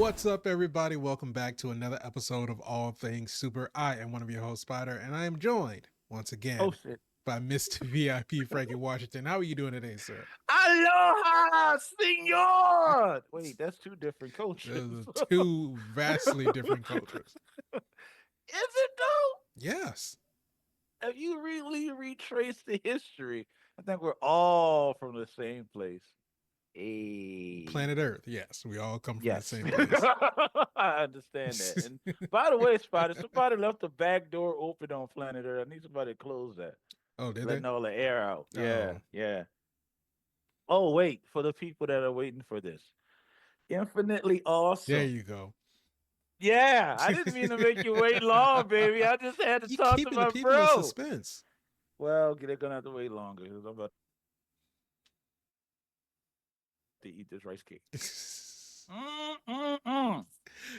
What's up, everybody? Welcome back to another episode of All Things Super. I am one of your hosts, Spider, and I am joined once Oh again shit. by Mr. VIP Frankie Washington. How are you doing today, sir? Aloha, senor. Wait, that's two different cultures. Those are two vastly different cultures. Is it though? Yes. If you really retrace the history, I think we're all from the same place. Planet Hey. Earth. Yes, we all come from the Yes. same place. I understand that. And by the way, Spider, somebody left the back door open on planet Earth. I need somebody to close that. Oh, did they? Letting all the air out. Yeah, Oh, yeah. Oh, wait, for the people that are waiting for this. Infinitely there awesome. you go. Yeah, I didn't mean to make you wait long, baby. I just had to You talk to keeping the my people in bro. suspense. Well, they're gonna have to wait longer because I'm about to eat this rice cake. Mm-mm-mm.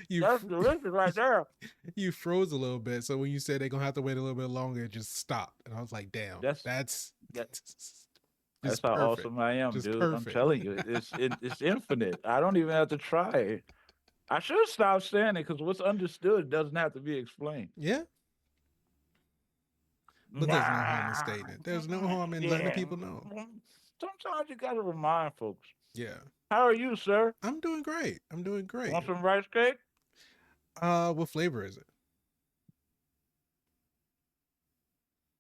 you That's delicious right there. you froze a little bit, so when you said they're gonna have to wait a little bit longer, it just stopped, and I was like, "Damn, That's that's that, that's just how perfect, awesome I am, just dude. I'm perfect." telling you, it's infinite. I don't even have to try. I should stop saying it because what's understood doesn't have to be explained. Yeah, but there's no harm in stating it. There's no harm in letting the Yeah. people know. Sometimes you gotta remind folks. Yeah, How are you, sir? I'm doing great. I'm doing great. Want some rice cake? What flavor is it?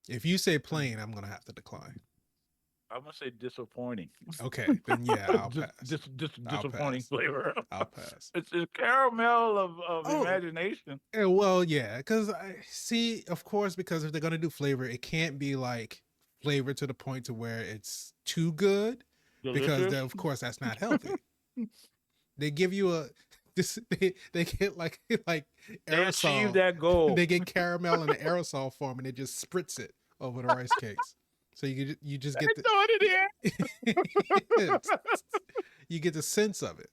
If you say plain, I'm gonna have to decline. I'm gonna say disappointing. Okay, then yeah, I'll pass. I'll Disappointing pass. flavor. I'll pass. It's caramel of Oh, imagination. well, yeah, because I see, of course, because if they're gonna do flavor, it can't be like flavor to the point to where it's too good, because Delicious. of course that's not healthy. They give you a this they get like They achieved aerosol. that goal. They get caramel in the aerosol form and they just spritz it over the rice cakes. So you just I get throw it in here. you get the sense of it.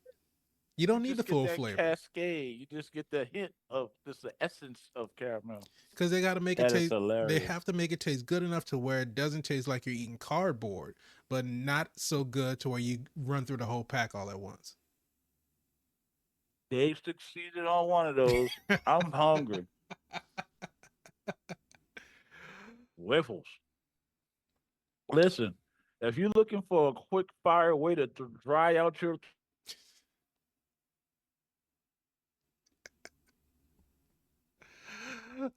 You You don't need the just get full that flavor cascade. You just get the hint of just the essence of caramel. because they got to make it That is taste. They hilarious. have to make it taste good enough to where it doesn't taste like you're eating cardboard, but not so good to where you run through the whole pack all at once. They succeeded on one of those. I'm hungry. Wiffles. Listen, if you're looking for a quick fire way to dry out your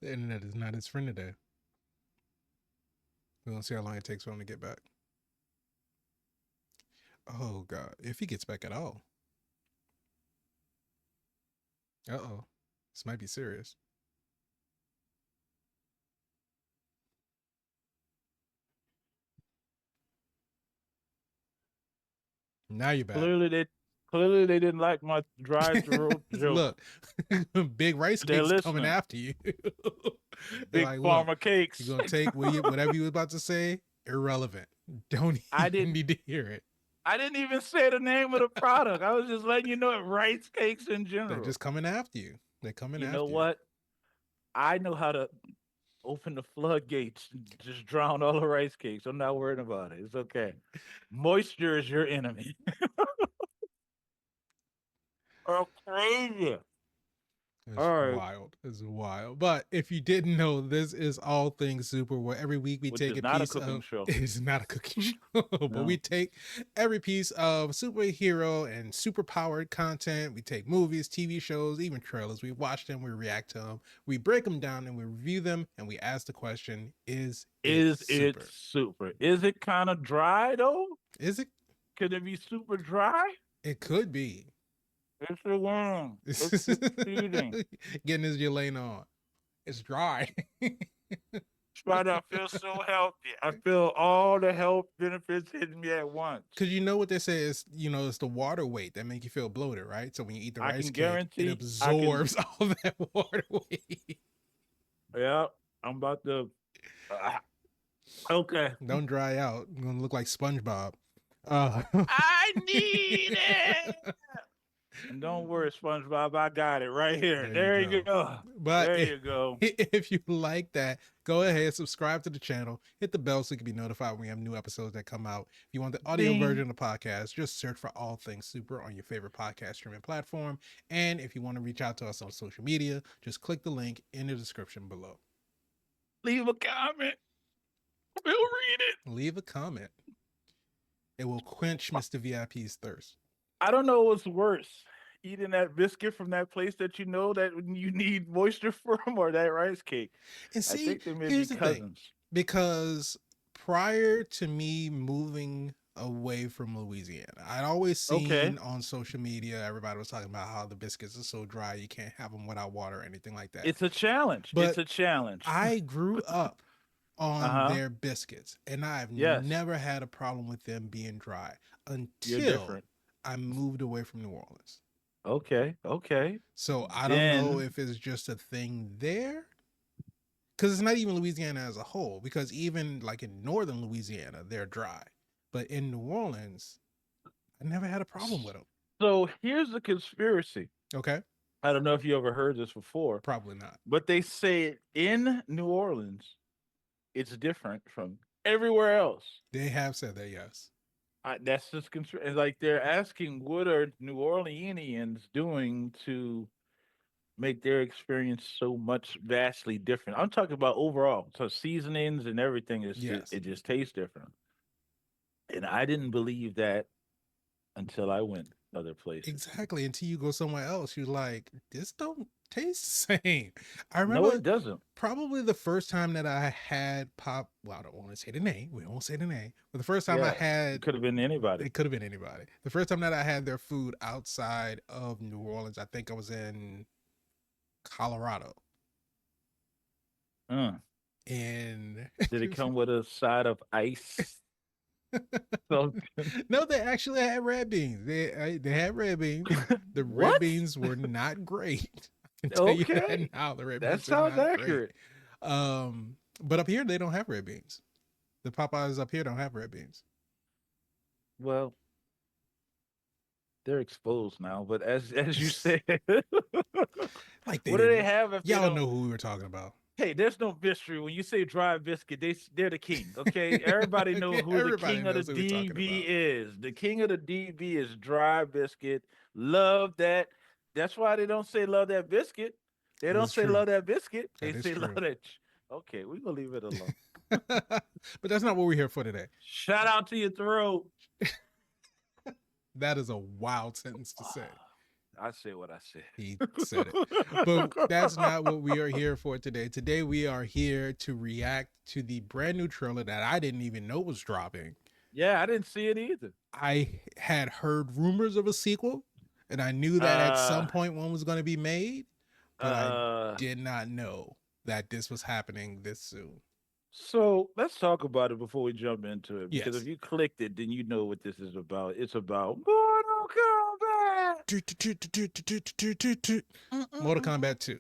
The internet is not his friend today. We're gonna see how long it takes for him to get back. Oh god, if he gets back at all. Uh-oh. This might be serious. Now you're back. clearly they clearly they didn't like my dry throat joke. Look, big rice They're cakes coming listening. after you. They're Big like, look, Pharma you're cakes. gonna take whatever you was about to say, irrelevant. Don't I even didn't need to hear it. I didn't even say the name of the product. I was just letting you know it rice cakes in They're general. just coming after you. They're coming You know after you. what? I know how to open the floodgates and just drown all the rice cakes. I'm not worried about it. It's okay. Moisture is your enemy. Oh, crazy. It's All right. wild. It's wild. But if you didn't know, this is All Things Super, where every week we Which take is a not a piece cooking of. show. It's not a cooking show, but we No. take every piece of superhero and super powered content. We take movies, TV shows, even trailers. We watch them, we react to them, we break them down, and we review them, and we ask the question: Is it Is it super? super? Is it kind of dry though? Is it? Could it be super dry? It could be. It's the one. It's succeeding. Getting his Yelena on. It's dry. But I feel so healthy. I feel all the health benefits hitting me at once. Because you know what they say is, it's the water weight that make you feel bloated, right? So when you eat the I rice can cake, it guarantee I can. absorbs all that water weight. Yeah, I'm about to. ah, okay. Don't dry out. You're gonna look like SpongeBob. I need it. And don't worry, SpongeBob, I got it right here. There you There you go. go. But There you go. if you like that, go ahead, subscribe to the channel, hit the bell so you can be notified when we have new episodes that come out. If you want the audio Ding. version of the podcast, just search for All Things Super on your favorite podcast streaming platform. And if you want to reach out to us on social media, just click the link in the description below. Leave a comment. We'll read it. Leave a comment. It will quench Mr. VIP's thirst. I don't know what's worse. Eating that biscuit from that place that you know that you need moisture from, or that rice cake. And I see, think they may be here's the thing. cousins. Because prior to me moving away from Louisiana, I'd always seen on social media, everybody was talking about how the biscuits are so dry, you can't have them without water or anything like that. It's a challenge. But it's a challenge. I grew up on Uh-huh. their biscuits, and I've Yes. never had a problem with them being dry You're until different. I moved away from New Orleans. Okay. So I don't know if it's just a thing there, because it's not even Louisiana as a whole, because even like in northern Louisiana, they're dry. But in New Orleans, I never had a problem with them. So here's the conspiracy. Okay. I don't know if you ever heard this before. Probably not. But they say in New Orleans, it's different from everywhere else. They have said that, yes. That's just it's like they're asking, what are New Orleanians doing to make their experience so much vastly different? I'm talking about overall. So seasonings and everything is Yes. it just tastes different. And I didn't believe that until I went other places. Exactly. Until you go somewhere else, you're like, this don't taste the same. I remember No, it doesn't. probably the first time that I had pop. Well, I don't want to say the name. We won't say the name. But the first time I had, it could have been anybody. it could have been anybody. The first time that I had their food outside of New Orleans, I think I was in Colorado. And did it come with a side of ice? No, they actually had red beans. They had red beans. The red beans were not great. I can tell you that now. The red beans sounds not accurate. Great. But up here they don't have red beans. The Popeyes up here don't have red beans. Well, they're exposed now. But as you said, like what do they have? If y'all know who we were talking about? Hey, there's no mystery when you say dry biscuit. They're the king. Okay, everybody knows who the king of the DB is. The king of the DB is dry biscuit. Love that. That's why they don't say love that biscuit. They don't say love that biscuit. They say love that. Okay, we're gonna leave it alone. But that's not what we're here for today. Shout out to your throat. That is a wild sentence to say. I say what I said. He said it. But that's not what we are here for today. Today we are here to react to the brand new trailer that I didn't even know was dropping. Yeah, I didn't see it either. I had heard rumors of a sequel, and I knew that at some point one was going to be made, but I did not know that this was happening this soon. So let's talk about it before we jump into it. Because if you clicked it, then you know what this is about. It's about Mortal Kombat. Mortal Kombat 2.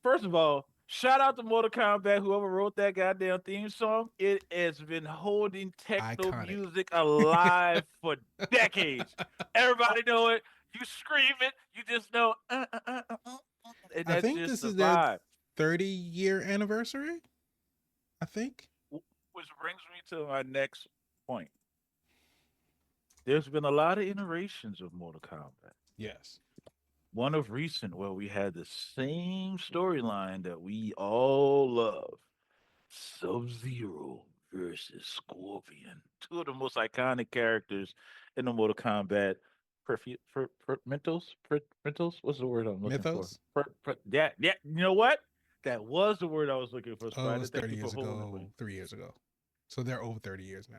First of all, shout out to Mortal Kombat, whoever wrote that goddamn theme song. It has been holding techno music alive for decades. Everybody know it. You scream it. You just know. And I think this is their 30-year anniversary. I think. Which brings me to my next point. There's been a lot of iterations of Mortal Kombat. Yes. One of recent where we had the same storyline that we all love. Sub-Zero versus Scorpion. Two of the most iconic characters in the Mortal Kombat. Mythos? What's the word I'm looking for? Yeah, you know what? That was the word I was looking for. Oh, it was 30 years ago, 3 years ago. So they're over 30 years now.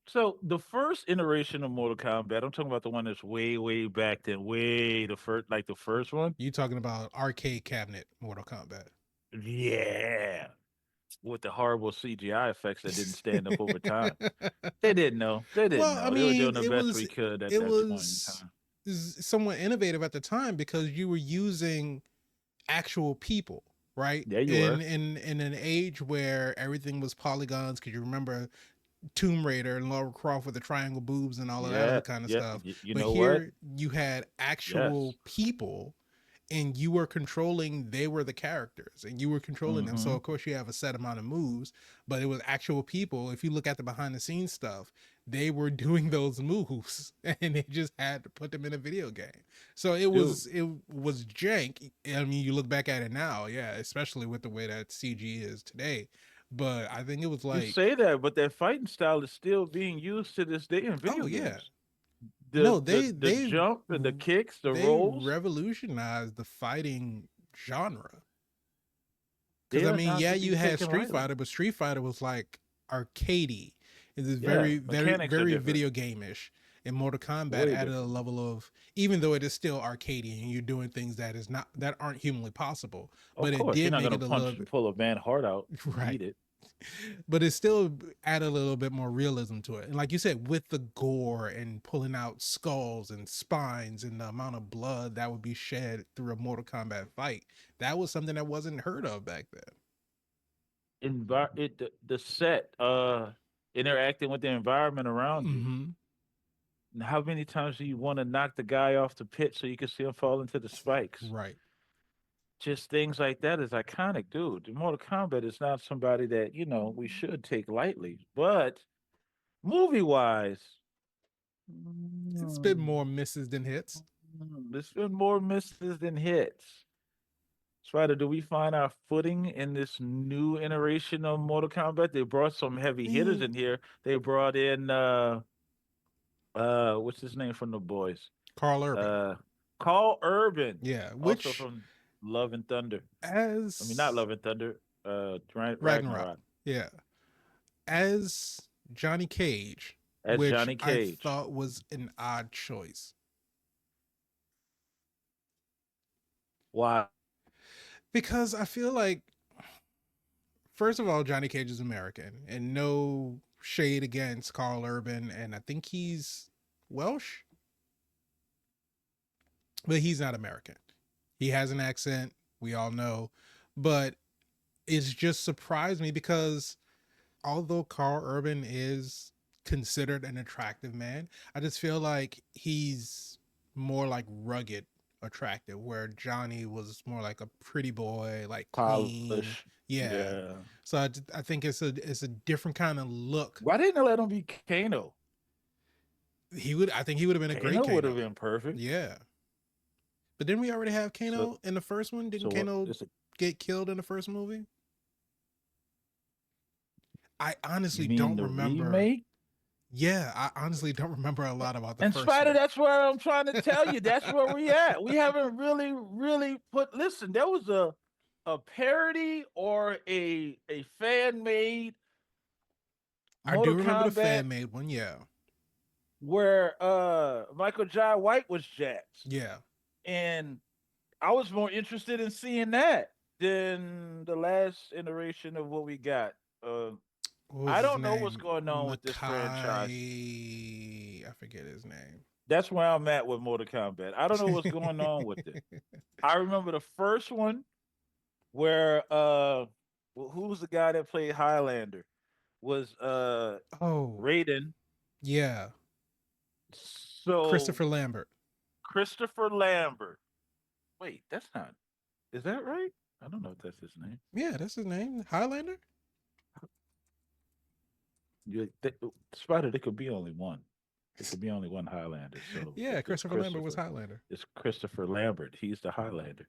So the first iteration of Mortal Kombat, I'm talking about the one that's way, way back then, the first one. You talking about arcade cabinet Mortal Kombat? Yeah, with the horrible CGI effects that didn't stand up over time. They didn't know. They didn't know. They were doing the best we could at that point in time. It was somewhat innovative at the time because you were using actual people. Right? Yeah, you were. In an age where everything was polygons, because you remember Tomb Raider and Lara Croft with the triangle boobs and all of that other Yeah, kind of yeah. stuff. You But know what? here you had actual Yes. people and you were controlling, they were the characters and you were controlling them. So Mm-hmm. of course you have a set amount of moves, but it was actual people. If you look at the behind the scenes stuff, they were doing those moves and they just had to put them in a video game. So Dude, it was jank. I mean, you look back at it now, yeah, especially with the way that CG is today. But I think it was you like, say that, but that fighting style is still being used to this day in oh video yeah, games. no, The jump and the kicks, the they rolls, revolutionized the fighting genre. Because they I are mean, not yeah, to be you had taken Street lightly. Fighter, but Street Fighter was like arcadey. It is Yeah, mechanics are very different. video game-ish. And Mortal Kombat Way added a different. level of, even though it is still arcadey and you're doing things that is not that aren't humanly possible, Of but it course, you're did not make gonna it a little punch and bit pull a man heart out and right. eat it. But it still added a little bit more realism to it. And like you said, with the gore and pulling out skulls and spines and the amount of blood that would be shed through a Mortal Kombat fight, that was something that wasn't heard of back then. The set, interacting with the environment around you. Mm-hmm. And how many times do you want to knock the guy off the pit so you can see him fall into the spikes? Right. Just things like that is iconic, dude. Mortal Kombat is not somebody that, we should take lightly. But movie wise, It's been more misses than hits. there's been more misses than hits. Strider, do we find our footing in this new iteration of Mortal Kombat? They brought some heavy hitters Man, in here. They brought in what's his name from the boys? Carl Urban. Uh Carl Urban, Yeah, also which from Love and Thunder. I mean, not as Love and Thunder, Ragnarok. Ragnarok, Yeah, as Johnny Cage, as which Johnny I Cage. thought was an odd choice Why? because I feel like, first of all, Johnny Cage is American, and no shade against Carl Urban, and I think he's Welsh, but he's not American. He has an accent, we all know, but it's just surprised me because although Carl Urban is considered an attractive man, I just feel like he's more like rugged attractive, where Johnny was more like a pretty boy, like clean. Polish. Yeah. Yeah. So I think it's a different kind of look. Why didn't they let him be Kano? He would I think he would have been a great Kano would have Kano. been perfect. Yeah. But didn't we already have So, Kano in the first one? Didn't so what? Kano It's a, get killed in the first movie? I you honestly mean don't the remember. remake? Yeah, I honestly don't remember a lot about the In first spite of one. that's where I'm trying to tell you. That's where we at. We haven't really, really put. Listen, there was a parody or a fan made I do Mortal remember the Kombat fan made one. Yeah. where Michael Jai White was Jax, Yeah. and I was more interested in seeing that than the last iteration of what we got. Uh, What was I his don't know what's name? going on with this franchise. Makai. I forget his name. That's where I'm at with Mortal Kombat. I don't know what's going on with it. I remember the first one where who was the guy that played Highlander? Was Oh, Raiden. yeah. So Christopher Lambert. Christopher Lambert. Wait, that's not. Is that right? I don't know if that's his name. Yeah, that's his name. Highlander? You Spider, there could be only one. There could be only one Highlander. So Yeah, if it's Christopher Lambert was Christopher, Highlander. it's Christopher Lambert. He's the Highlander.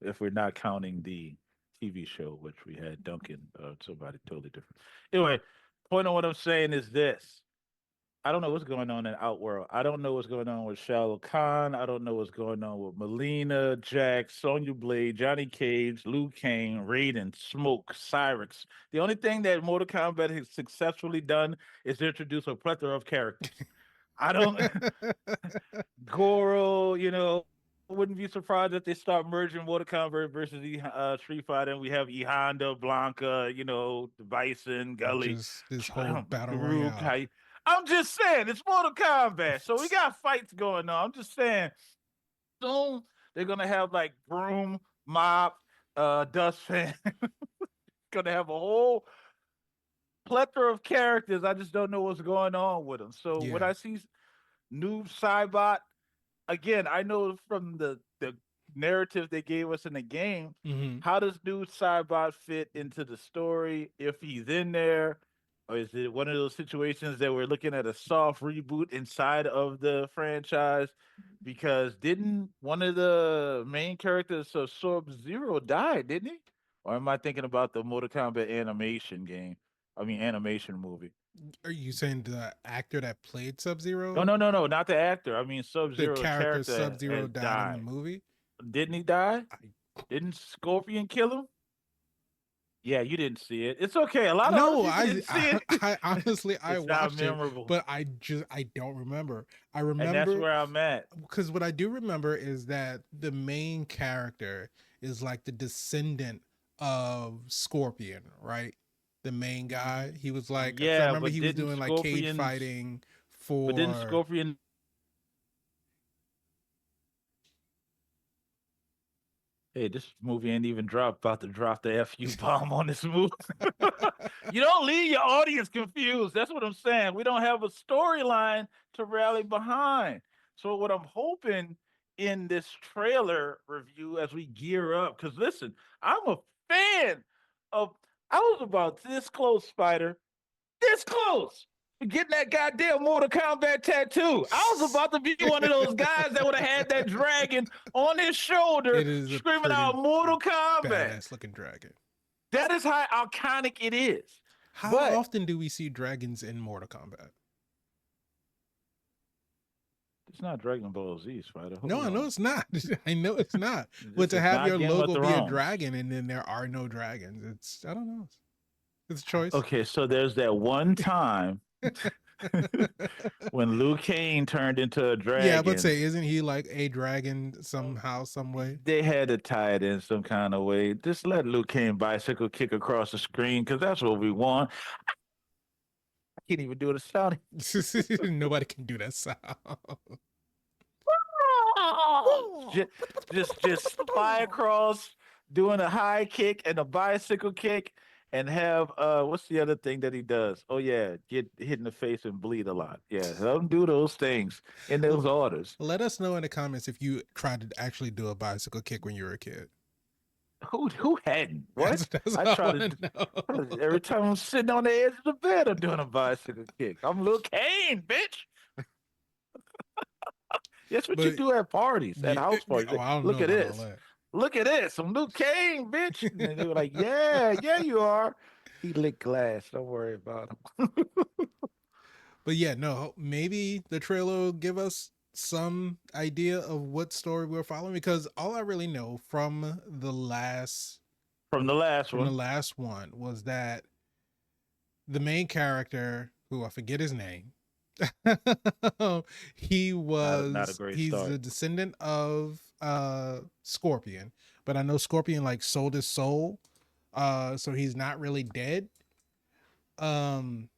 If we're not counting the TV show, which we had Duncan, somebody totally different. Anyway, point on what I'm saying is this. I don't know what's going on in Outworld. I don't know what's going on with Shao Kahn. I don't know what's going on with Melina, Jax, Sonya Blade, Johnny Cage, Liu Kang, Raiden, Smoke, Cyrix. The only thing that Mortal Kombat has successfully done is introduce a plethora of characters. I don't Goro, wouldn't be surprised if they start merging Mortal Kombat versus Street Fighter, and we have E Honda, Blanca, the Bison, Gully, Just this whole battle Group. royale. I'm just saying, it's Mortal Kombat, so we got fights going on. I'm just saying, soon they're gonna have like Broom, Mop, Dustpan, gonna have a whole plethora of characters. I just don't know what's going on with them. So when Yeah. I see new Cybot, again, I know from the narrative they gave us in the game, Mm-hmm. how does new Cybot fit into the story if he's in there? Or is it one of those situations that we're looking at a soft reboot inside of the franchise? Because didn't one of the main characters of Sub-Zero die, didn't he? Or am I thinking about the Mortal Kombat animation game? I mean, animation movie. Are you saying the actor that played Sub No, Zero, no, no, no, not the actor. I mean, the Sub-Zero character Sub character Zero, has died in the died. movie? Didn't he die? I Didn't Scorpion kill him? Yeah, you didn't see it. It's okay. A lot of other no, people didn't see it. I honestly I It's not watched it, memorable. but I don't remember. I And that's remember where I'm at. because what I do remember is that the main character is like the descendant of Scorpion, right? The main guy. He was like, because I Yeah, remember he was doing like cage fighting But didn't for. Scorpion Hey, this movie ain't even dropped. About to drop the FU bomb on this movie. You don't leave your audience confused. That's what I'm saying. We don't have a storyline to rally behind. So what I'm hoping in this trailer review as we gear up, because listen, I'm a fan of. I was about this close, Spider, this close to getting that goddamn Mortal Kombat tattoo. I was about to be one of those guys that would have had that dragon on his shoulder It is a screaming pretty out Mortal Kombat. badass looking dragon. That is how iconic it is. How But often do we see dragons in Mortal Kombat? it's not Dragon Ball Z, Spider. No, Hold I know on. it's not. I know it's not. But This to is have not your Game of logo be a Thrones. dragon and then there are no dragons, it's I don't know. It's a choice. Okay, so there's that one time when Liu Kang turned into a Yeah, but dragon. say, isn't he like a dragon somehow, some way? They had to tie it in some kind of way. Just let Liu Kang bicycle kick across the screen because that's what we want. I can't even do the sound. Nobody can do that sound. just, just fly across, doing a high kick and a bicycle kick, and have what's the other thing that he does? Oh yeah, get hit in the face and bleed a lot. Yeah, let him do those things in those orders. Let us know in the comments if you tried to actually do a bicycle kick when you were a kid. Who hadn't? What? That's I all try I to know. every time I'm sitting on the edge of the bed, I'm doing a bicycle kick. I'm Lil Kane, bitch. That's what you But do at parties, at house parties. oh, I don't know Look at about all this. that. Look at this. I'm Luke Kane, bitch. And they were like, yeah, yeah, you are. He licked glass. Don't worry about him. But yeah, no, maybe the trailer will give us some idea of what story we're following because all I really know from the last From the last one. one was that the main character, who I forget his name, Not a great he's start. the descendant of Scorpion, but I know Scorpion like sold his soul, so he's not really dead. Um,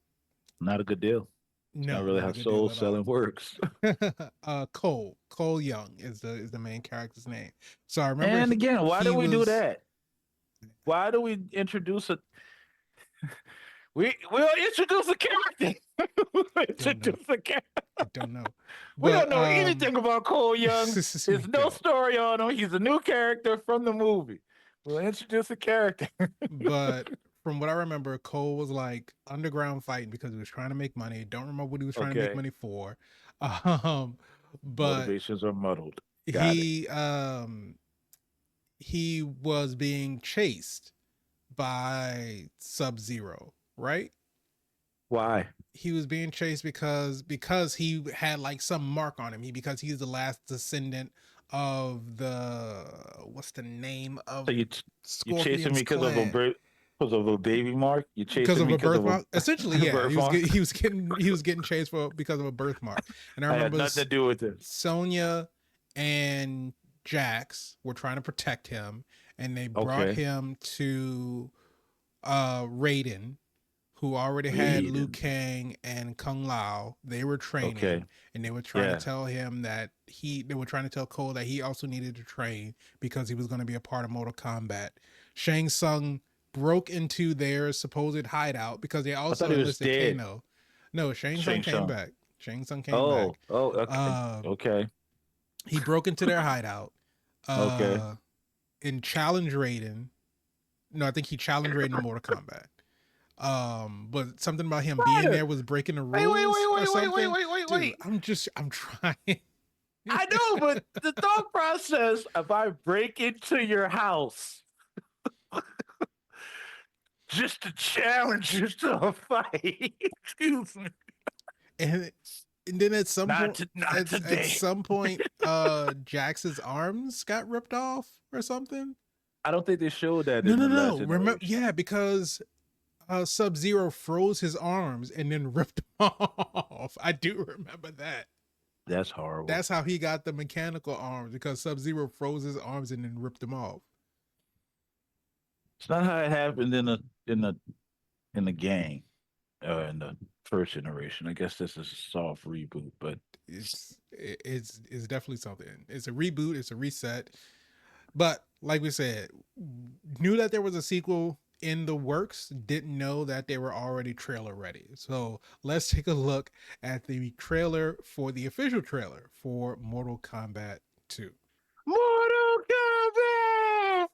Not a good deal. no, Not really not a how good deal soul at all. selling works. Cole Young is the main character's name. So I remember And again, why do we do was that? Why do we introduce a we'll introduce a character. Introduce a character. I don't know. We But don't know anything about Cole Young. There's we no don't. story on him. He's a new character from the movie. We'll introduce a character. But from what I remember, Cole was like underground fighting because he was trying to make money. Don't remember what he was trying to make Okay. money for. Um, but Motivations are muddled. Got it. He was being chased by Sub-Zero, right? Why? He was being chased because he had like some mark on him. Because he's the last descendant of the what's the name of So you chasing Scorpion's me clan. because of a baby mark? You Because chasing of me a because of birthmark, essentially, yeah, birthmark? he was getting chased because of a birthmark, and I I had remember nothing to do with this. Sonya and Jax were trying to protect him, and they brought Okay. him to Raiden, who already had Liu Kang and Kung Lao. They were training, Okay. and they were trying Yeah. to tell him that they were trying to tell Cole that he also needed to train because he was going to be a part of Mortal Kombat. Shang Tsung broke into their supposed hideout because they I thought also he was enlisted dead. Kano. No, Shang Tsung Shang came Tsung. back. Shang Tsung came back. Oh, okay. Uh, Okay. he broke into their hideout. Okay. And challenged Raiden. No, I think he challenged Raiden in Mortal Kombat. But something about him being there was breaking the Wait, wait, rules wait, or wait, wait, wait, something. wait, wait, Dude, wait. I'm trying. I know, but the thought process, if I break into your house just to challenge you to a fight, excuse me. and and then at some point Not at today. some point Jax's arms got ripped off or something. I don't think they showed that No, in no, the last no. Remember, generation. yeah, because Sub-Zero froze his arms and then ripped them off. I do remember that. That's horrible. That's how he got the mechanical arms, because Sub-Zero froze his arms and then ripped them off. It's not how it happened in the game, in the first generation. I guess this is a soft reboot, but It's definitely something. It's a reboot, it's a reset. But like we said, knew that there was a sequel in the works, didn't know that they were already trailer ready. So let's take a look at the trailer for the official trailer for Mortal Kombat 2. Mortal Kombat.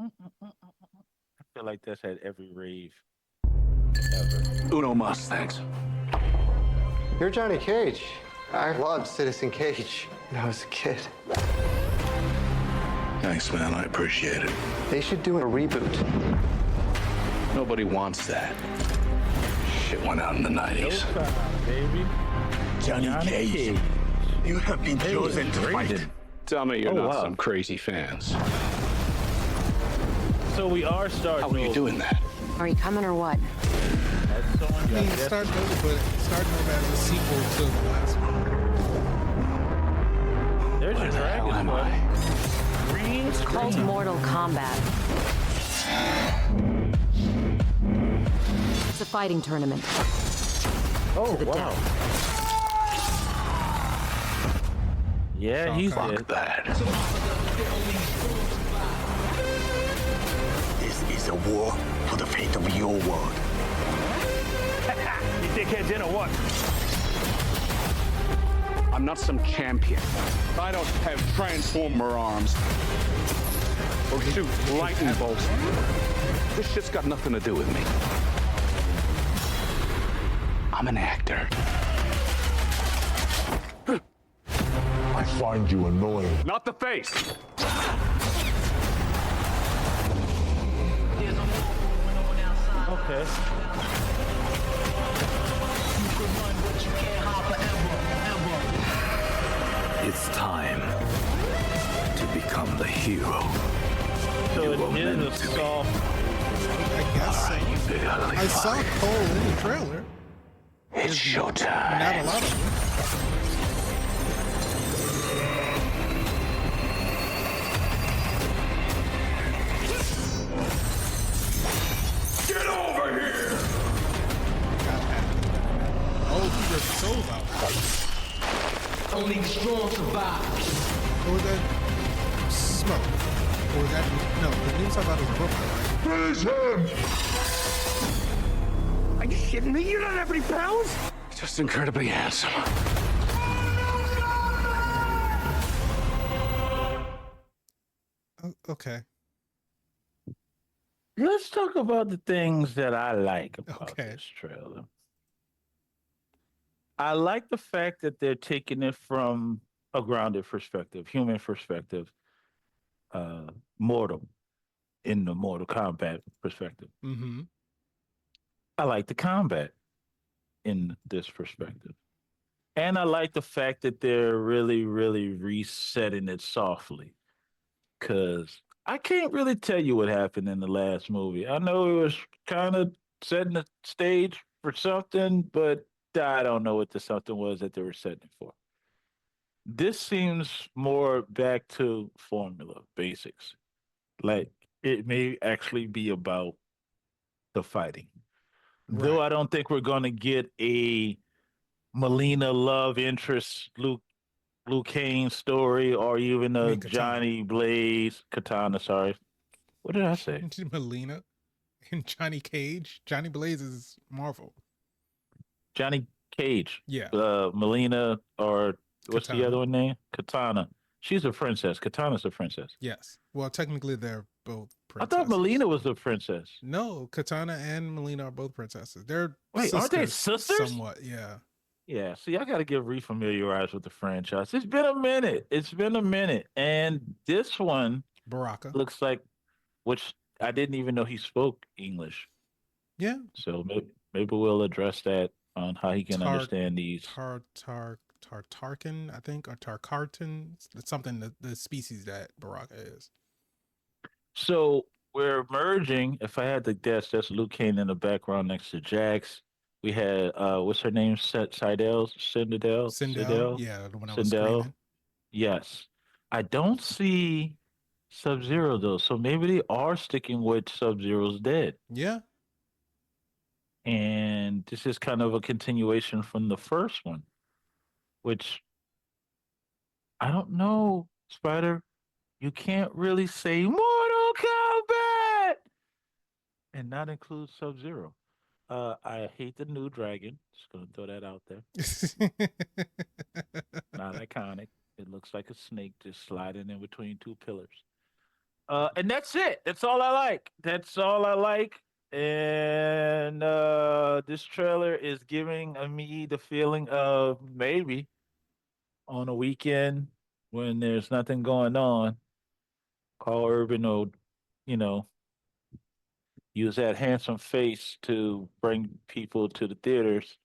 I feel like that's at every rave ever. Uno mas, thanks. You're Johnny Cage. I loved Citizen Cage when I was a kid. Thanks, man. I appreciate it. They should do a reboot. Nobody wants that. Shit went out in the 90s. Baby. Johnny Cage, you have been chosen to fight. Raiden. Tell me you're Oh, not wow. some crazy fans. So we are starting. How are you doing that? Are you coming or what? I mean, starting over as a sequel to the last one. There's your Where the hell dragon, am buddy. I? Green It's called screen. Mortal Kombat. It's a fighting tournament. Oh, the wow. death. Yeah, Shao he's Kahn. dead. Fuck that. This is a war for the fate of your world. You dickheads in or what? I'm not some champion. I don't have transformer arms. Or shoot lightning bolts. This shit's got nothing to do with me. I'm an actor. I find you annoying. Not the face. Okay. It's time to become the hero. So You were it meant is a to be. soft. I guess so. You big ugly I saw fuck. Cole in the trailer. It's showtime. Not a lot of them. Get over here! Oh, he ripped the souls out. Only the strong survive. Or was that Smoke? Or was that, no, the news about was Brooklyn, right? Finish him! Are you shitting me? You don't have any pounds? Just incredibly handsome. Okay. Let's talk about the things that I like about Okay. this trailer. I like the fact that they're taking it from a grounded perspective, human perspective, mortal, in the Mortal Kombat perspective. Mm-hmm. I like the combat in this perspective. And I like the fact that they're really, really resetting it softly. Because I can't really tell you what happened in the last movie. I know it was kind of setting the stage for something, but I don't know what the something was that they were setting it for. This seems more back to formula, basics. Like it may actually be about the fighting. Though Right. I don't think we're going to get a Melina love interest Luke Liu Kane's story, or even I a mean, Katana. Johnny Blaze Katana. Sorry, what did I say? Melina and Johnny Cage. Johnny Blaze is Marvel. Johnny Cage, Yeah, Melina, or what's the other Katana. one name? Katana. She's a princess. Katana's a princess. Yes. Well, technically, they're both I thought princesses. Melina was a princess. No, Katana and Melina are both princesses. They're Wait, aren't they sisters, sisters? somewhat. Yeah. Yeah, see, I got to get refamiliarized with the franchise. It's been a minute. It's been a minute. And this one Baraka. looks like, which I didn't even know he spoke English. Yeah. So maybe we'll address that on how he can Tar understand these. Tartarkin, I think, or Tarkartan. It's something that the species that Baraka is. So we're merging. If I had to guess, that's Luke Kane in the background next to Jax. We had what's her name? Cindel. Sindel. Yeah, the one that was Sindel. screaming. Yes. I don't see Sub-Zero though. So maybe they are sticking with Sub-Zero's dead. Yeah. And this is kind of a continuation from the first one, which I don't know, Spider. You can't really say Mortal Kombat and not include Sub-Zero. I hate the new dragon. Just gonna throw that out there. Not iconic. It looks like a snake just sliding in between two pillars. And that's it. That's all I like. That's all I like. And this trailer is giving me the feeling of maybe on a weekend when there's nothing going on, Carl Urban will, you know, use that handsome face to bring people to the theaters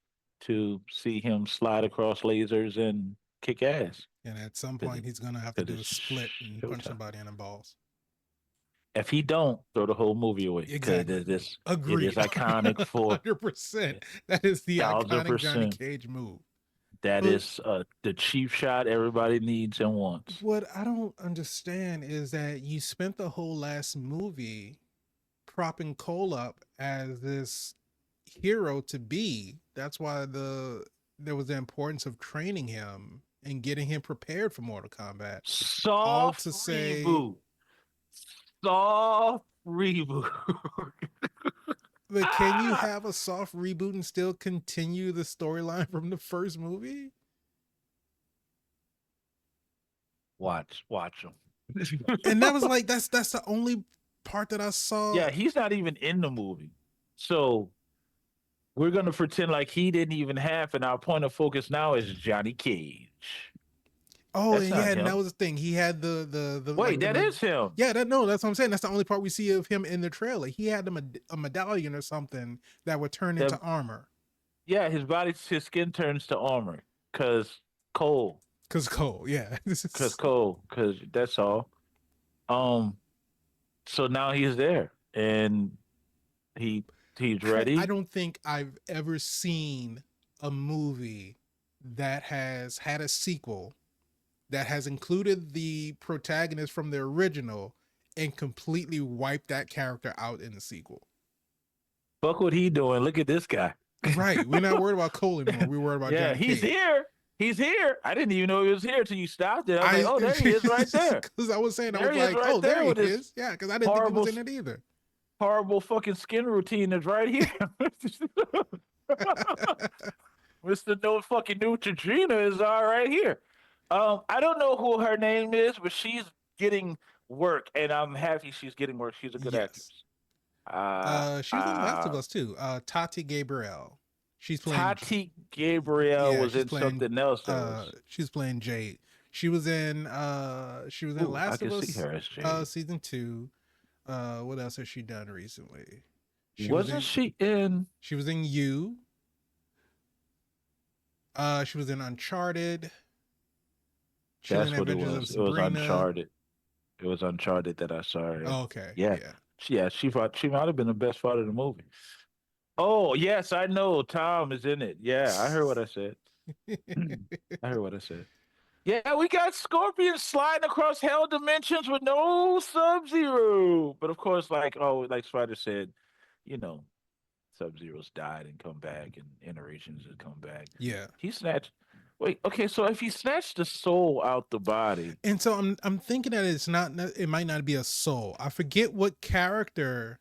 to see him slide across lasers and kick ass. And at some 'Cause point, it- he's gonna have to 'cause do a it's split and punch showtime. somebody in the balls. If he don't, throw the whole movie away. Because Exactly. it is Agreed. iconic for 100%. That is the iconic Johnny 1000%. Cage move. That But- is the cheap shot everybody needs and wants. What I don't understand is that you spent the whole last movie propping Cole up as this hero to be. That's why there was the importance of training him and getting him prepared for Mortal Kombat. Soft to say- reboot. Soft reboot. But can you have a soft reboot and still continue the storyline from the first movie? Watch him. And that was like that's the only part that I saw. Yeah, he's not even in the movie. So we're gonna pretend like he didn't even have, and our point of focus now is Johnny Cage. Oh, That's and not yeah, and him. that was the thing. He had the Wait, that is him. Yeah, that's what I'm saying. That's the only part we see of him in the trailer. He had a medallion or something that would turn into armor. Yeah, his skin turns to armor because Cole. Cause Cole, yeah. Because that's all. So now he's there and he's ready. I don't think I've ever seen a movie that has had a sequel that has included the protagonist from the original and completely wiped that character out in the sequel. Fuck what he doing. Look at this guy. Right. We're not worried about Cole anymore. We're worried about Yeah, Johnny he's Cage. here. He's here. I didn't even know he was here till you stopped it. I was like, oh, there he is right there. Because I was saying, There he is right oh, there there he with his is. Yeah, because I didn't think he was in it either. Horrible fucking skin routine is right here. Mr. No fucking Neutrogena is all right here. I don't know who her name is, but she's getting work, and I'm happy she's getting work. She's a good actress. She was in Last of Us too. Tati Gabrielle. She's playing. Tati Gabrielle was she's in playing, something else. She's playing Jade. She was in Last of Us see her as Jade. season 2. What else has she done recently? Wasn't she in? She was in You. She was in Uncharted. That's what it was. It was Uncharted. It was Uncharted that I saw her. Oh, okay. Yeah. She might have been the best part of the movie. Oh yes, I know. Tom is in it. Yeah, I heard what I said. I heard what I said. Yeah, we got Scorpion sliding across hell dimensions with no Sub-Zero. But of course, like Spider said, Sub-Zero's died and come back, and iterations have come back. Yeah. He snatched Wait, okay, so if he snatched the soul out the body, And so I'm thinking that it's not, it might not be a soul. I forget what character.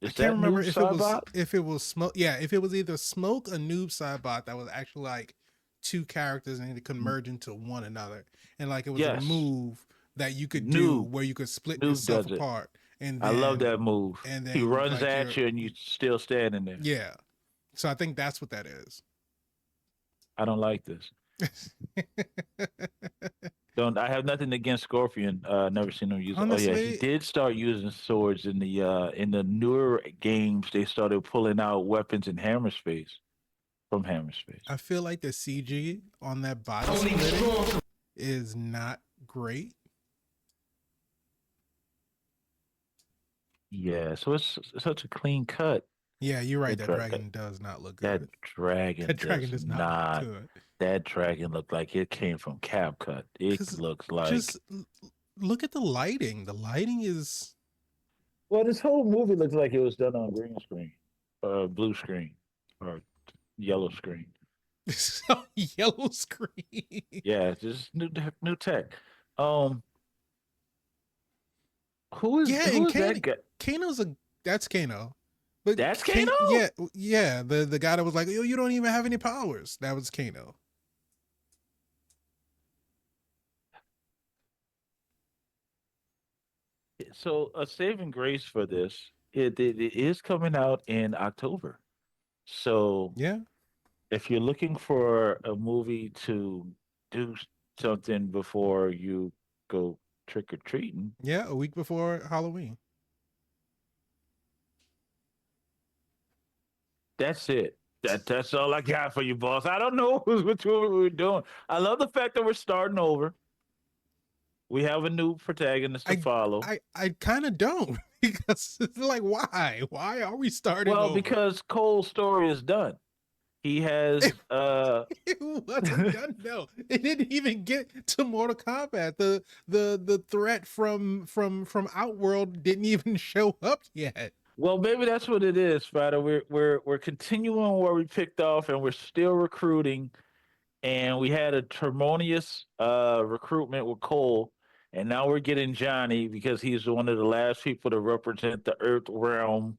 I is can't that remember Noob if it was Saibot? Smoke. Yeah, if it was either Smoke or Noob Saibot that was actually like two characters and they could merge into one another. And like it was a Yes, move that you could do Noob. where you could split Noob yourself does it. apart and I love then that move. He runs like at you and you still standing there. yeah. So I think that's what that is. I don't like this. Don't I have nothing against Scorpion. Never seen him use it. Oh yeah, he Honestly, did start using swords in the newer games. They started pulling out weapons in Hammer Space from Hammer Space. I feel like the CG on that body Only splitting strong is not great. Yeah, so it's such a clean cut. Yeah, you're right. That That dra- dragon does not look That good. dragon That dragon does does not not. look good. That dragon looked like it came from CapCut. It 'Cause looks like. just look at the lighting. The lighting is Well, this whole movie looks like it was done on green screen, blue screen, or yellow screen. yellow screen. Yeah, just new tech. Um, who is Yeah, who and is that guy? that's Kano. But That's Kano? Yeah, the guy that was like, "Yo, you don't even have any powers." That was Kano. So a saving grace for this, it is coming out in October. So Yeah. if you're looking for a movie to do something before you go trick or treating, Yeah, a week before Halloween. that's it. That's all I got for you, boss. I don't know what we're doing. I love the fact that we're starting over. We have a new protagonist to follow. I kind of don't because it's like why are we starting Well, over? because Cole's story is done. He has It wasn't done. No, it didn't even get to Mortal Kombat. The threat from Outworld didn't even show up yet. well, maybe that's what it is, Spider. We're continuing where we picked off, and we're still recruiting. And we had a harmonious recruitment with Cole, and now we're getting Johnny because he's one of the last people to represent the Earth realm.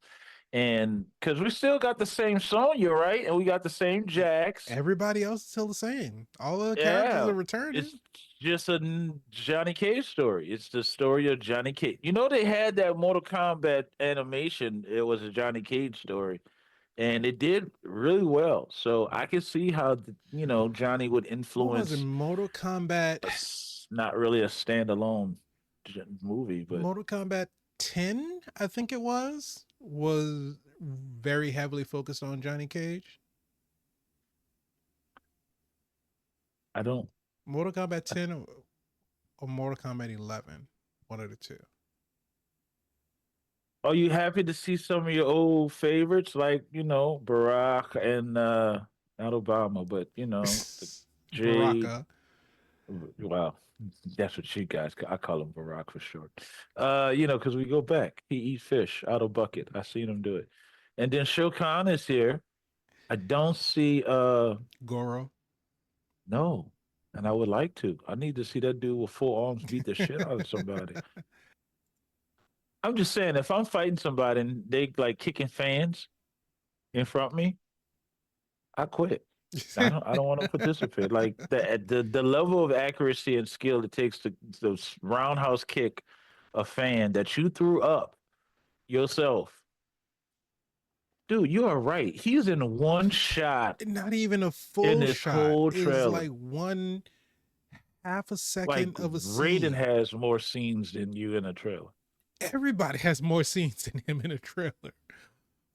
And because we still got the same Sonya, right? And we got the same Jax. Everybody else is still the same. All the characters are returning. It's just a Johnny Cage story. It's the story of Johnny Cage. You know, they had that Mortal Kombat animation. It was a Johnny Cage story, and it did really well. So I can see how Johnny would What was it? influence. Mortal Kombat. Not really a standalone movie, but Mortal Kombat 10, I think it was very heavily focused on Johnny Cage. I don't. Mortal Kombat 10 or Mortal Kombat 11, one of the two. Are you happy to see some of your old favorites like Barack and not Obama, but Jay? Baraka. Wow, that's what you guys. I call him Barack for short. Because we go back. He eats fish out of bucket. I seen him do it, and then Shokan is here. I don't see Goro. No, and I would like to. I need to see that dude with full arms beat the shit out of somebody. I'm just saying, if I'm fighting somebody and they like kicking fans in front of me, I quit. I don't want to participate. Like the level of accuracy and skill it takes to roundhouse kick a fan that you threw up yourself. Dude, you are right. He's in one shot. Not even a full in this shot. whole It's trailer. like one half a second Like of a scene. Raiden has more scenes than you in a trailer. Everybody has more scenes than him in a trailer.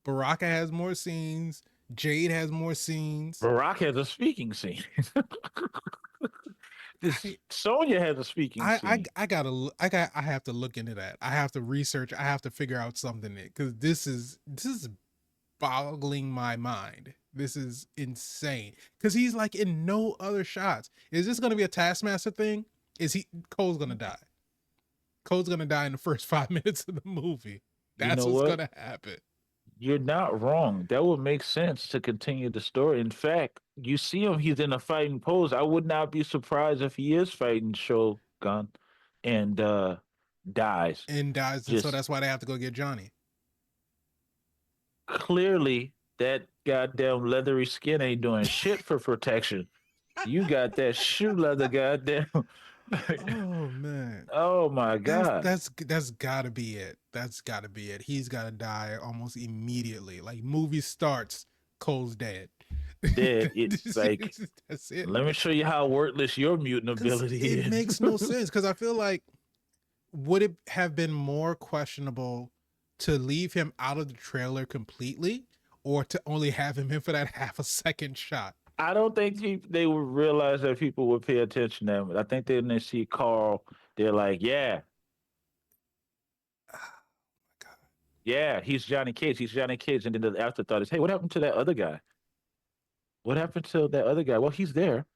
Baraka has more scenes. Jade has more scenes. Barack has a speaking scene. Sonya has a speaking scene. I have to look into that. I have to research. I have to figure out something because this is boggling my mind. This is insane because he's like in no other shots. Is this going to be a Taskmaster thing? Cole's going to die. Cole's going to die in the first 5 minutes of the movie. That's what's going to happen. You're not wrong. That would make sense to continue the story. In fact, you see him, he's in a fighting pose. I would not be surprised if he is fighting Shogun and dies. And dies, and so Just that's why they have to go get Johnny. clearly that goddamn leathery skin ain't doing shit for protection. You got that shoe leather, goddamn. Oh man. Oh my god. That's gotta be it. That's gotta be it. He's gotta die almost immediately. Like movie starts, Cole's dead. Dead. It's like that's it. let me show you how worthless your mutant ability is. It makes no sense because I feel like would it have been more questionable to leave him out of the trailer completely or to only have him in for that half a second shot? I don't think they would realize that people would pay attention to him. I think when they see Carl, they're like, yeah. Yeah, he's Johnny Cage. He's Johnny Cage. And then the afterthought is, hey, what happened to that other guy? What happened to that other guy? Well, he's there.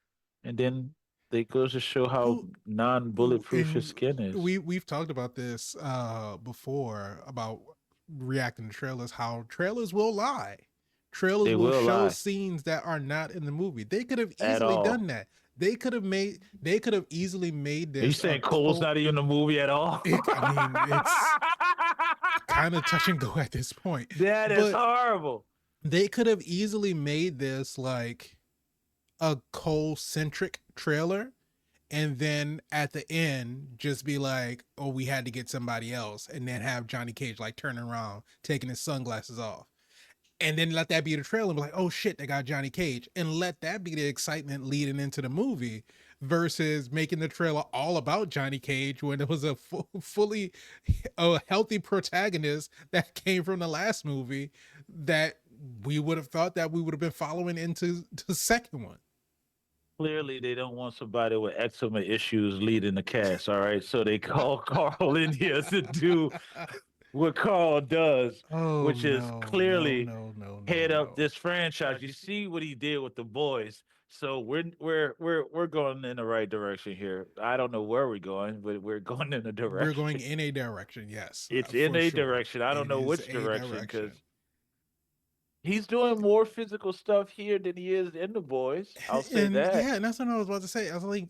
And then they goes to show how non-bulletproof his skin is. We've talked about this before about reacting to trailers, how trailers will lie. Trailers will show scenes that are not in the movie. They could have easily done that. They could have easily made this. Are you saying Cole's not even in the movie at all? I mean, it's kind of touch and go at this point. That is horrible. They could have easily made this like a Cole-centric trailer, and then at the end just be like, oh, we had to get somebody else, and then have Johnny Cage like turning around, taking his sunglasses off. And then let that be the trailer and be like, oh shit, they got Johnny Cage. And let that be the excitement leading into the movie versus making the trailer all about Johnny Cage when it was a fully healthy protagonist that came from the last movie that we would have thought that we would have been following into the second one. Clearly, they don't want somebody with eczema issues leading the cast, all right? So they call Carl in here to do what Carl does, which is clearly head up this franchise. You see what he did with the boys. So we're going in the right direction here. I don't know where we're going, but we're going in a direction. We're going in a direction, yes. It's in a direction. I don't know which direction because he's doing more physical stuff here than he is in the boys. I'll say that. Yeah, and that's what I was about to say. I was like,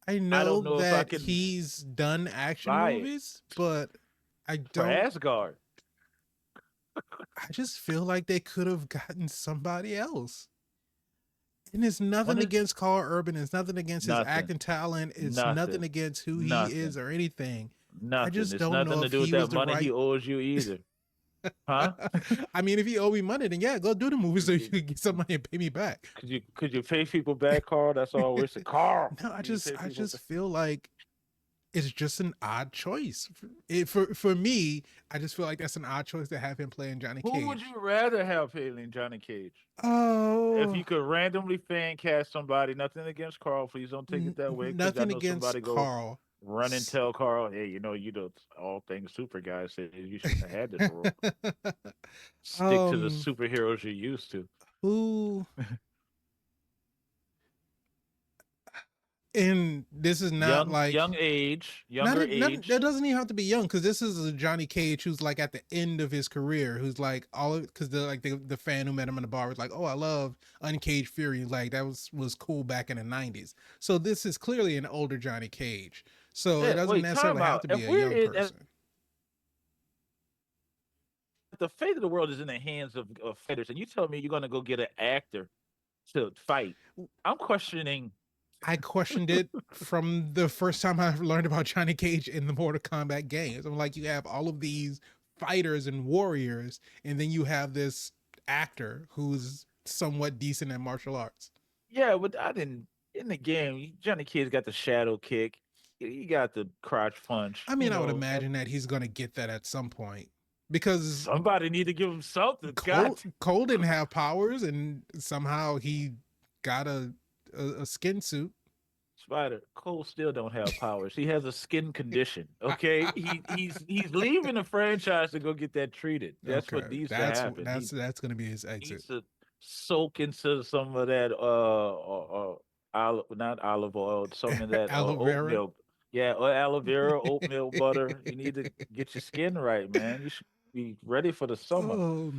I know that he's done action movies, but I don't. For Asgard. I just feel like they could have gotten somebody else. And it's nothing against Carl Urban. It's nothing against his acting talent. It's nothing against who he is or anything. Nothing. I just it's don't nothing know to if do with he was that money he owes you either. Huh? I mean, if you owe me money, then yeah, go do the movie so you can get some money and pay me back. Could you pay people back, Carl? That's all we're saying. Carl. No, I just feel like it's just an odd choice. For me, I just feel like that's an odd choice to have him playing Johnny Cage. Who would you rather have playing Johnny Cage? Oh, if you could randomly fan cast somebody, nothing against Carl, please don't take it that way. Nothing against Carl. Run and tell Carl, hey, you the all things super guy said you shouldn't have had this role. Stick to the superheroes you're used to. Who? And this is not younger age. That doesn't even have to be young, because this is a Johnny Cage who's like at the end of his career, who's like because the fan who met him in the bar was like, oh, I love Uncaged Fury, like that was cool back in the 90s. So this is clearly an older Johnny Cage. So it doesn't necessarily have to be a young person. The fate of the world is in the hands of fighters, and you tell me you're going to go get an actor to fight. I'm questioning. I questioned it from the first time I learned about Johnny Cage in the Mortal Kombat games. I'm like, you have all of these fighters and warriors, and then you have this actor who's somewhat decent at martial arts. Yeah, but in the game, Johnny Cage got the shadow kick. He got the crotch punch. I mean, I would imagine that he's going to get that at some point, because somebody need to give him something. Cole didn't have powers, and somehow he got a skin suit. Spider, Cole still don't have powers. He has a skin condition. Okay, he's leaving the franchise to go get that treated. That's what needs to happen. That's going to be his exit. Needs to soak into some of that not olive oil, some of that oatmeal. Yeah, or aloe vera, oatmeal butter. You need to get your skin right, man. be ready for the summer. Oh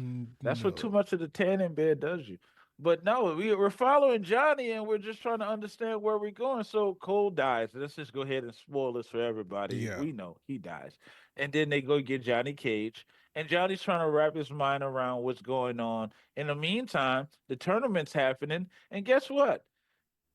That's what too no. much of the tanning bed does you. But no, we're following Johnny and we're just trying to understand where we're going. So Cole dies. Let's just go ahead and spoil this for everybody. Yeah. We know he dies. And then they go get Johnny Cage. And Johnny's trying to wrap his mind around what's going on. In the meantime, the tournament's happening. And guess what?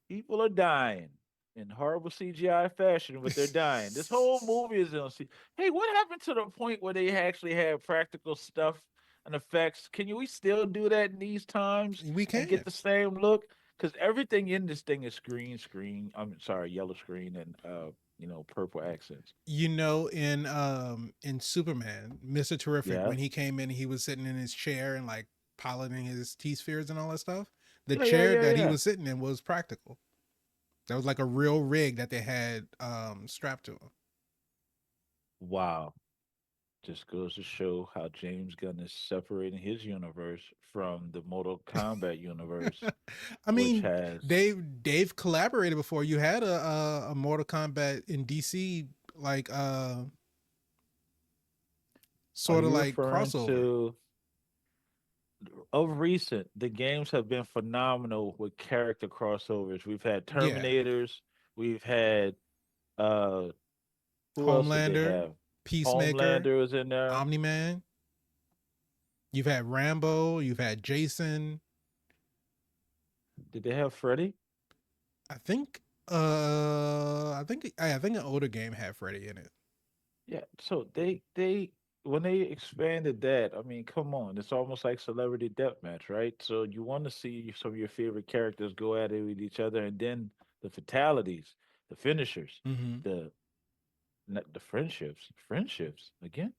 People are dying in horrible CGI fashion, but they're dying. This whole movie is on. Hey, what happened to the point where they actually had practical stuff and effects? We still do that in these times We and get can. the same look? Because everything in this thing is green screen. I'm sorry, yellow screen and purple accents. In Superman, Mr. Terrific, Yeah, when he came in, he was sitting in his chair and like piloting his T spheres and all that stuff. The yeah, yeah, chair yeah, that he yeah. was sitting in was practical. That was like a real rig that they had strapped to Wow. Just goes to show how James Gunn is separating his universe from the Mortal Kombat universe, him. I which mean, has they've collaborated before. You had a Mortal Kombat in DC, like are sort of you like referring crossover. to of recent, the games have been phenomenal with character crossovers. We've had Yeah, Terminators, we've had uh who else did they Homelander, have? Peacemaker, Homelander was in there. Omni Man. You've had Rambo. You've had Jason. Did they have Freddy? I think. I think an older game had Freddy in it. Yeah, so they when they expanded that, I mean, come on, it's almost like celebrity deathmatch, right? So you want to see some of your favorite characters go at it with each other, and then the fatalities, the finishers, Mm-hmm. the the friendships again.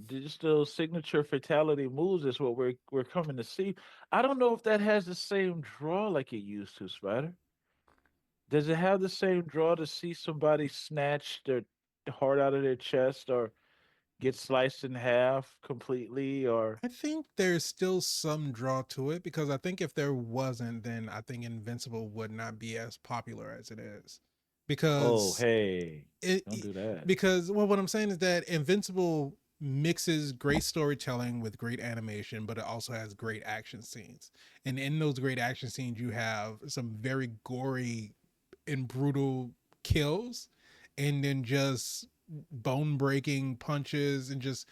Just those signature fatality moves is what we're coming to see. I don't know if that has the same draw like it used to, Spider. Does it have the same draw to see somebody snatch their heart out of their chest or get sliced in half completely or I think there's still some draw to it because I think if there wasn't, then I think Invincible would not be as popular as it is. oh Because hey, it, don't it- do that. because well, what I'm saying is that Invincible mixes great storytelling with great animation, but it also has great action scenes. And in those great action scenes, you have some very gory and brutal kills, and then just bone breaking punches and just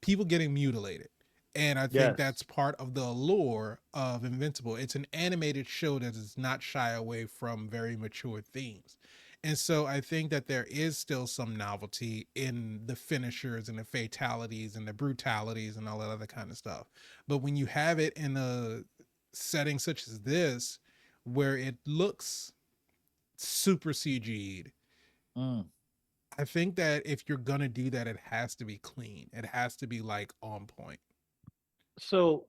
people getting mutilated. And I think that's Yes. part of the allure of Invincible. It's an animated show that does not shy away from very mature themes. And so I think that there is still some novelty in the finishers and the fatalities and the brutalities and all that other kind of stuff. But when you have it in a setting such as this, where it looks super CG'd, Mm. I think that if you're gonna do that, it has to be clean. It has to be like on point. So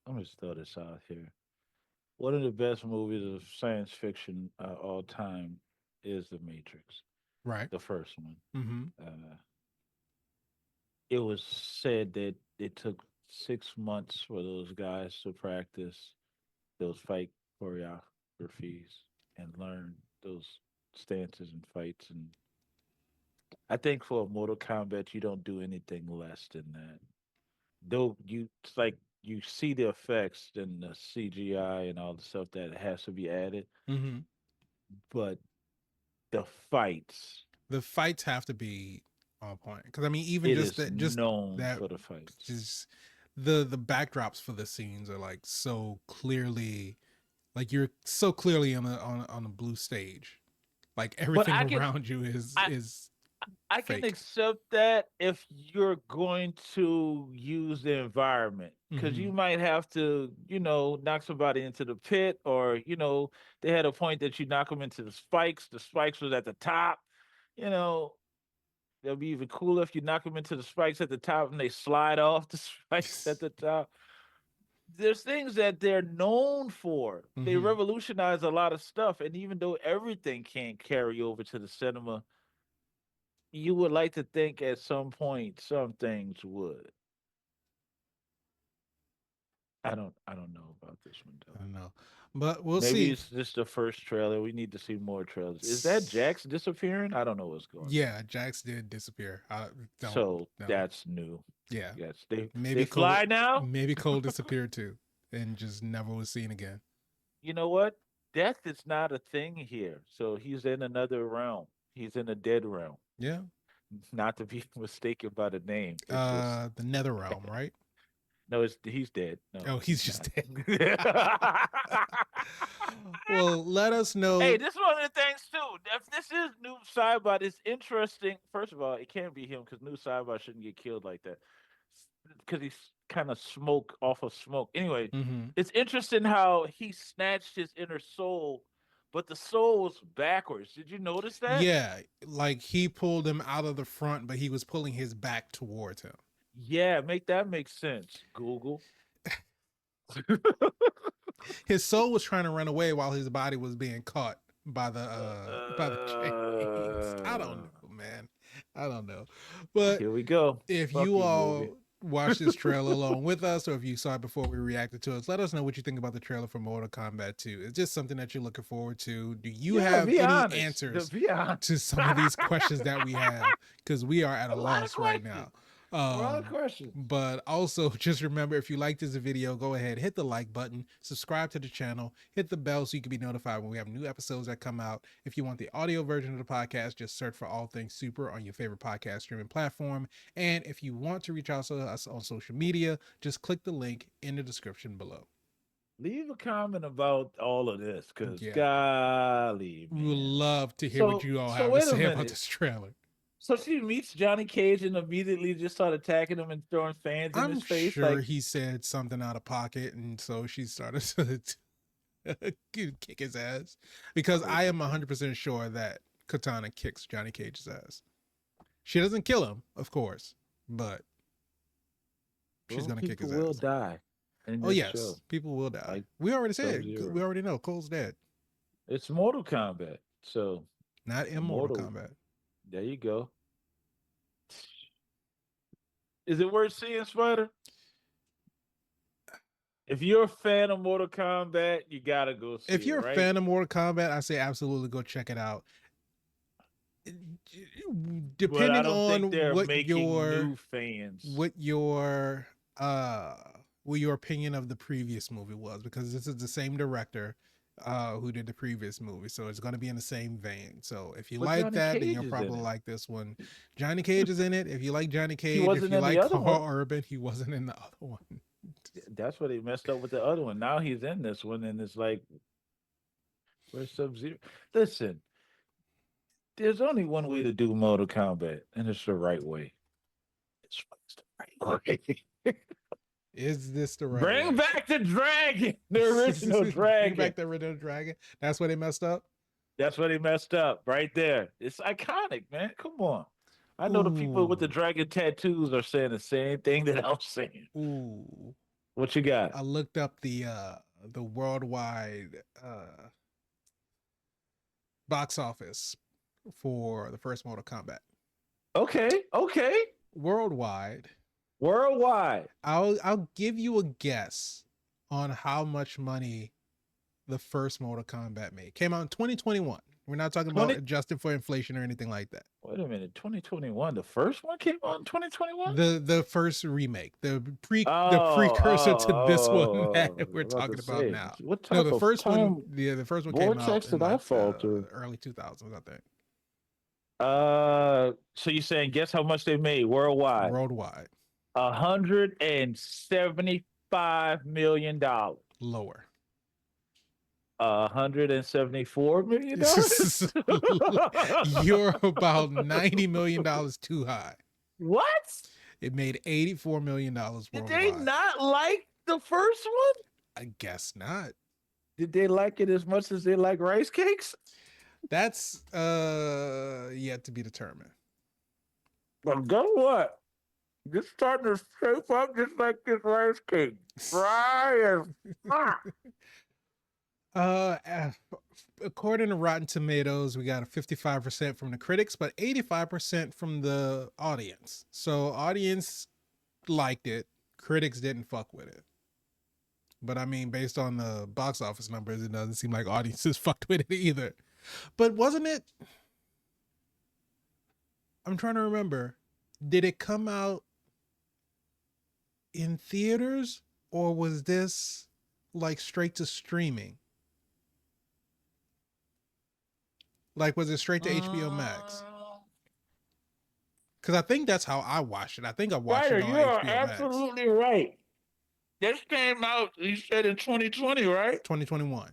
let me just throw this out here. One of the best movies of science fiction all time is The Matrix, Right. the first one. Mm-hmm. Uh, it was said that it took 6 months for those guys to practice those fight choreographies and learn those stances and fights. And I think for Mortal Kombat, you don't do anything less than that. Though it's like you see the effects and the CGI and all the stuff that has to be added, Mm-hmm. but the fights, The fights have to be on point. Because I mean, even it is just known that, for the fights. just the backdrops for the scenes are like so clearly, like you're so clearly on a blue stage. Like But everything around you I is I can fake. accept that if you're going to use the environment, because Mm-hmm. you might have to, knock somebody into the pit, or they had a point that you knock them into the spikes. The spikes was at the top. You know, it'll be even cooler if you knock them into the spikes at the top and they slide off the spikes at the top. There's things that they're known for. They Mm-hmm. revolutionize a lot of stuff, and even though everything can't carry over to the cinema, you would like to think at some point some things would. I don't know about this. this one I though. don't know, but we'll Maybe see. it's just the first trailer. We need to see more trailers. Is that Jax disappearing? I don't know what's going on. Yeah, Jax did disappear. I don't So know. that's new. Yeah, Yes, they maybe fly now. Maybe Cole disappeared too, and just never was seen again. You know what? Death is not a thing here. So he's in another realm. He's in a dead realm. Yeah, Not to be mistaken by the name. It's just the Nether Realm, right? no. It's he's dead. No, Oh, he's just dead. not. Well, let us know. Hey, this is one of the things too. If this is new Cybot, it's interesting. First of all, it can't be him because new Cybot shouldn't get killed like that. Because he's kind of smoke off of smoke. Anyway, Mhm. it's interesting how he snatched his inner soul, but the soul was backwards. Did you notice that? Yeah, like he pulled him out of the front, but he was pulling his back towards him. Yeah, make that make sense. Google. His soul was trying to run away while his body was being caught by the chains. I don't know, man. I don't know. But Here we go. if Fuck you you, all movie. watch this trailer along with us, or if you saw it before we reacted to it, let us know what you think about the trailer for Mortal Kombat 2. It's just something that you're looking forward to. Do you have be any honest. answers Be honest. to some of these questions that we have? Because we are at a lot of loss right questions. now. A lot of questions. But also just remember, if you like this video, go ahead, hit the like button, subscribe to the channel, hit the bell so you can be notified when we have new episodes that come out. If you want the audio version of the podcast, just search for All Things Super on your favorite podcast streaming platform. And if you want to reach out to us on social media, just click the link in the description below. Leave a comment about all of this, because Yeah. golly, We would man. love to hear what you all have to wait a say about minute. this trailer. So she meets Johnny Cage and immediately just started attacking him and throwing fans in I'm his face. sure Like, he said something out of pocket, and so she started to kick his ass. Because I am 100% sure that Katana kicks Johnny Cage's ass. She doesn't kill him, of course, but she's gonna kick his people will ass. die. In Oh this yes, show. people will die. Like We already said. Sub-Zero. We already know Cole's dead. It's Mortal Kombat. So Not in Mortal Kombat. there you go. Is it worth seeing, Spider? If you're a fan of Mortal Kombat, you gotta go see it. If you're a fan of Mortal Kombat, I say absolutely go check it out. Depending on what your opinion of the previous movie was, because this is the same director who did the previous movie, so it's going to be in the same vein. So if you like Johnny that, Cage then you'll is probably in it. like this one. Johnny Cage is in it. If you like Johnny Cage, if wasn't you in the like other Carl one. Urban, he wasn't in the other one. That's what they messed up with the other one. Now he's in this one, and it's like, where's Sub-Zero? Listen, there's only one way to do Mortal Kombat, and it's the right way. It's the right way. Is this the right Bring way? back the dragon, the original dragon. Bring back the original dragon. That's where they messed up. That's where they messed up, right there. It's iconic, man. Come on. I know the people with the dragon tattoos are saying the same thing that I'm saying. Ooh. What you got? I looked up the worldwide box office for the first Mortal Kombat. Okay. Worldwide. I'll give you a guess on how much money the first Mortal Kombat made. Came out in 2021. We're not talking about adjusting for inflation or anything like that. Wait a minute, 2021. The first one came out in 2021. The first remake, the precursor to this one that we're talking about now. What type the of first time one, the first one came out vortex in did I fall through? early 2000s, I think. So you're saying guess how much they made worldwide? Worldwide. $175 million. Lower. $174 million. You're about $90 million too high. What? It made $84 million worldwide. Did they not like the first one? I guess not. Did they like it as much as they like rice cakes? That's yet to be determined. But guess what? It's starting to shape up just like this rice cake. Fry as fuck. According to Rotten Tomatoes, we got a 55% from the critics, but 85% from the audience. So audience liked it. Critics didn't fuck with it. But I mean, based on the box office numbers, it doesn't seem like audiences fucked with it either. But wasn't it? I'm trying to remember. Did it come out in theaters, or was this like straight to streaming? Like, was it straight to HBO Max? Because I think that's how I watched it. I think I watched Ryder, it on you are HBO Max. absolutely right. This came out, you said in 2020, right? 2021.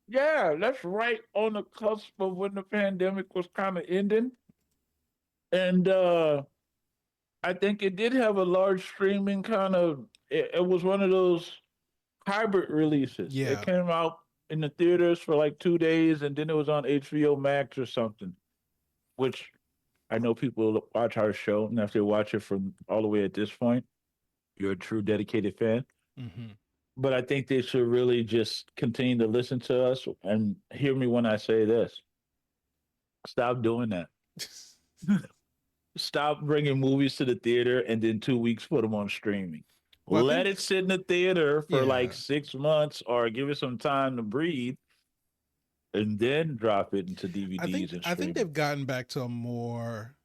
Yeah, that's right on the cusp of when the pandemic was kind of ending. And I think it did have a large streaming kind of, it was one of those hybrid releases. Yeah. It came out in the theaters for like 2 days and then it was on HBO Max or something, which I know people watch our show, and if they watch it from all the way at this point, you're a true dedicated fan. Mm-hmm. But I think they should really just continue to listen to us and hear me when I say this. Stop doing that. Stop bringing movies to the theater and then 2 weeks put them on streaming. Well, Let it sit in the theater for like Yeah. 6 months or give it some time to breathe and then drop it into DVDs and streaming. I think they've gotten back to a more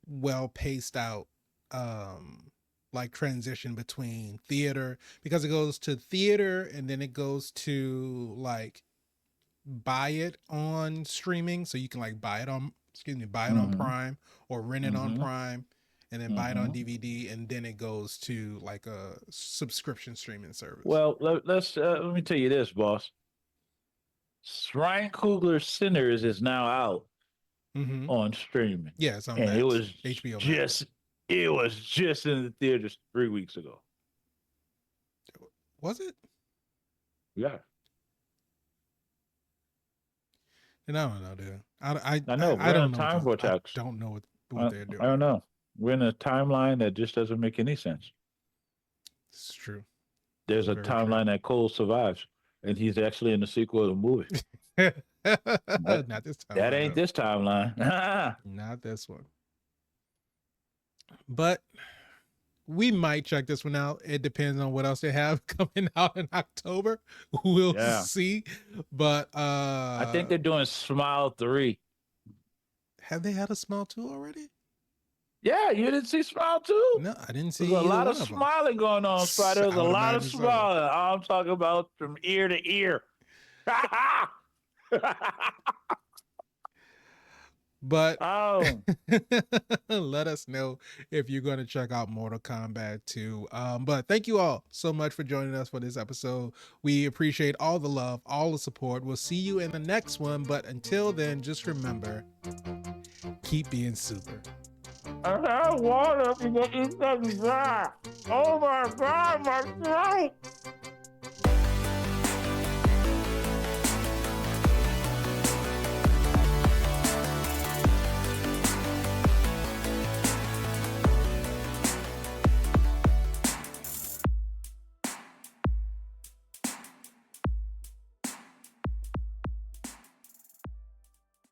well paced out like transition between theater, because it goes to theater and then it goes to like buy it on streaming, so you can like buy it on on Prime or rent it on Prime and then buy it on DVD, and then it goes to like a subscription streaming service. Well, let me tell you this, boss. Ryan Coogler's Sinners is now out on streaming. Yeah, it's on and Max. it was HBO just it was just in the theaters 3 weeks ago. Was it? Yeah. And I don't know, dude. I know. I don't We're in a know. time vortex. I don't know what they're doing. I don't know. We're in a timeline that just doesn't make any sense. It's true. There's a Very timeline that Cole survives, and he's actually in the sequel of the movie. Not this time. That ain't this timeline. Not this one. But we might check this one out. It depends on what else they have coming out in October. We'll see. But I think they're doing Smile 3. Have they had a Smile 2 already? Yeah, you didn't see Smile 2? No, I didn't see. There's a lot of of smiling going on, Spider. There's a lot of smiling. I'm talking about from ear to ear. But let us know if you're going to check out Mortal Kombat 2. But thank you all so much for joining us for this episode. We appreciate all the love, all the support. We'll see you in the next one. But until then, just remember, keep being super. I have water because it's dry. Oh my God, my throat!